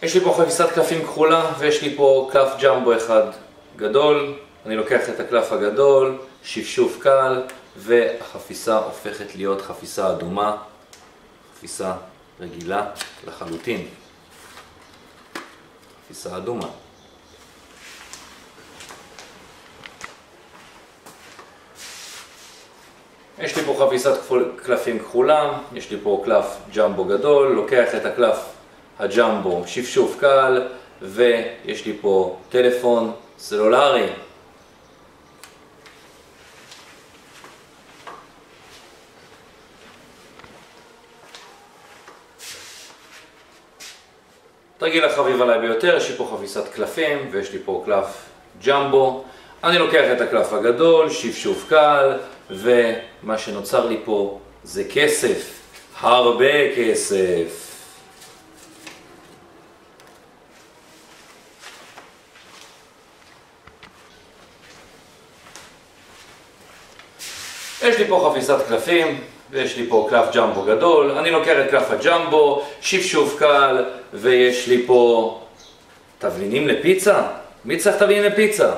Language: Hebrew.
יש לי פה חפיסת קלפים כחולה ויש לי פה קלף ג'מבו אחד גדול. אני לוקח את הקלף הגדול, שפשוף קל, והחפיסה הופכת להיות חפיסה אדומה, חפיסה רגילה לחלוטין. חפיסה אדומה. יש לי פה חפיסת קלפים כחולה, יש לי פה קלף ג'מבו גדול, לוקח את הקלף הג'מבו, שפשוף קל, ויש לי פה טלפון סלולרי. תרגיל החביב עליי ביותר, יש לי פה חפיסת קלפים ויש לי פה קלף ג'מבו. אני לוקח את הקלף הגדול, שפשוף קל, ומה שנוצר לי פה זה כסף, הרבה כסף. יש לי פה חפיסת קלפים ויש לי פה קלף ג'מבו גדול. אני לוקח את קלף הג'מבו, שפשוף קל, ויש לי פה תבלינים לפיצה. מי צריך תבלינים לפיצה?